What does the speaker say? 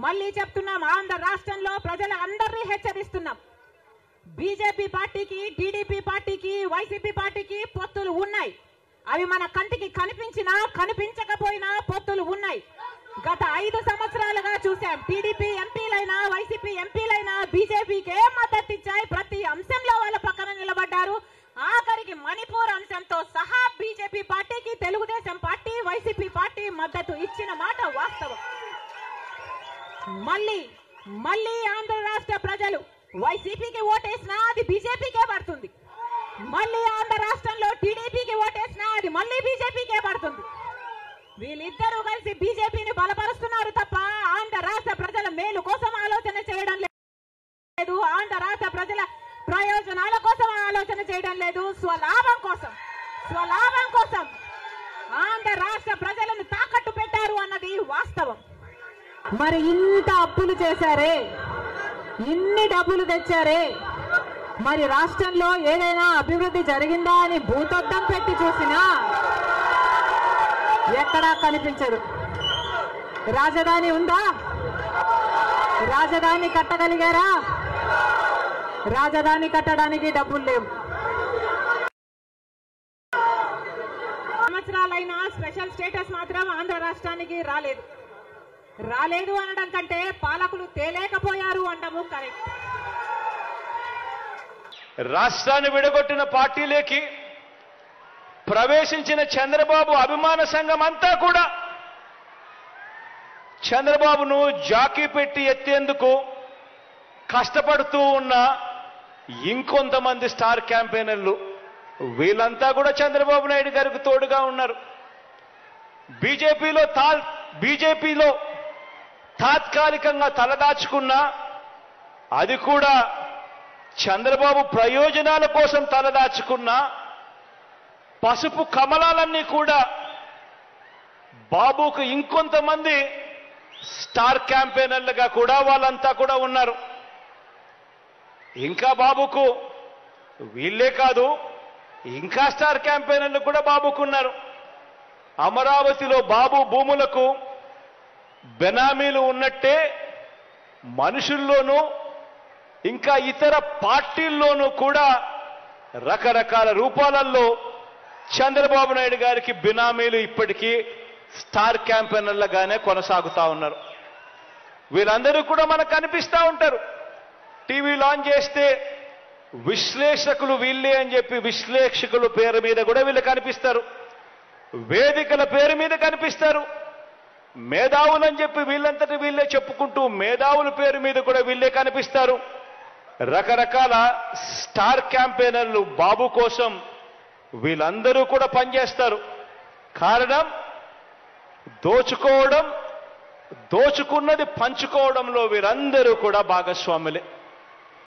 మళ్ళీ చెప్తున్నాం, ఆంధ్ర రాష్ట్రంలో ప్రజలందరినీ హెచ్చరిస్తున్నాం. బీజేపీ పార్టీకి, టీడీపీ పార్టీకి, వైసీపీ పార్టీకి పొత్తులు ఉన్నాయి. అవి మన కంటికి కనిపించినా కనిపించకపోయినా పొత్తులు ఉన్నాయి. గత 5 సంవత్సరాలుగా చూశాం. టీడీపీ ఎంపీలైనా, వైసీపీ ఎంపీలైనా బీజేపీకే మద్దతు ఇచ్చాయి. ప్రతి అంశంలో వాళ్ళ పక్కన నిలబడ్డారు. ఆఖరికి మణిపూర్ అంశంతో సహా బీజేపీ పార్టీకి తెలుగుదేశం పార్టీ, వైసీపీ పార్టీ మద్దతు ఇచ్చిన మాట వాస్తవం. మళ్ళీ ఆంధ్ర రాష్ట్ర ప్రజలు వైసీపీకి ఓటేసినా అది బీజేపీకే పడుతుంది. మళ్ళీ ఆంధ్ర రాష్ట్రంలో టీడీపీకి ఓటేసినా అది మళ్ళీ బీజేపీకే పడుతుంది. వీళ్ళిద్దరూ కలిసి బీజేపీని బలపరుస్తున్నారు తప్ప ఆంధ్ర రాష్ట్ర ప్రజల మేలు కోసం ఆలోచన చేయడం లేదు. ఆంధ్ర రాష్ట్ర ప్రజల ప్రయోజనాల కోసం ఆలోచన చేయడం లేదు. స్వలాభం కోసం ఆంధ్ర రాష్ట్ర ప్రజలను తాకట్టు పెట్టారు అన్నది వాస్తవం. మరి ఇంత అప్పులు చేశారే, ఇన్ని డబ్బులు తెచ్చారే, మరి రాష్ట్రంలో ఏదైనా అభివృద్ధి జరిగిందా అని భూతద్దం పెట్టి చూసినా ఎక్కడా కనిపించదు. రాజధాని ఉందా? రాజధాని కట్టగలిగారా? రాజధాని కట్టడానికి డబ్బులు లేవు. సంవత్సరాలైనా స్పెషల్ స్టేటస్ మాత్రం ఆంధ్ర రాష్ట్రానికి రాలేదు అనడం కంటే పాలకులు తేలేకపోయారు అంటాము కరెక్ట్. రాష్ట్రాన్ని విడగొట్టిన పార్టీలోకి ప్రవేశించిన చంద్రబాబు అభిమాన సంఘం అంతా కూడా చంద్రబాబును జాకీ పెట్టి ఎత్తేందుకు కష్టపడుతూ ఉన్న ఇంకొంతమంది స్టార్ క్యాంపెయినర్లు, వీళ్ళంతా కూడా చంద్రబాబు నాయుడు గారికి తోడుగా ఉన్నారు. బీజేపీలో తాత్కాలికంగా తలదాచుకున్న, అది కూడా చంద్రబాబు ప్రయోజనాల కోసం తలదాచుకున్న పసుపు కమలాలన్నీ కూడా బాబుకు ఇంకొంతమంది స్టార్ క్యాంపెయినర్లుగా కూడా వాళ్ళంతా కూడా ఉన్నారు. ఇంకా బాబుకు వీళ్ళే కాదు, ఇంకా స్టార్ క్యాంపెయినర్లు కూడా బాబుకున్నారు. అమరావతిలో బాబు భూములకు బెనామీలు ఉన్నట్టే మనుషుల్లోనూ ఇంకా ఇతర పార్టీల్లోనూ కూడా రకరకాల రూపాలలో చంద్రబాబు నాయుడు గారికి బినామీలు ఇప్పటికీ స్టార్ క్యాంపెయినర్లుగానే కొనసాగుతా ఉన్నారు. వీళ్ళందరూ కూడా మనకు కనిపిస్తూ ఉంటారు. టీవీ లాంచ్ చేస్తే విశ్లేషకులు వీళ్ళే అని చెప్పి విశ్లేషకుల పేరు మీద కూడా వీళ్ళు కనిపిస్తారు. వేదికల పేరు మీద కనిపిస్తారు. మేధావులని చెప్పి వీళ్ళంతటి వీళ్ళే చెప్పుకుంటూ మేధావుల పేరు మీద కూడా వీళ్ళే కనిపిస్తారు. రకరకాల స్టార్ క్యాంపెయినర్లు బాబు కోసం వీళ్ళందరూ కూడా పనిచేస్తారు. కారణం దోచుకోవడం, దోచుకున్నది పంచుకోవడంలో వీరందరూ కూడా భాగస్వాములే.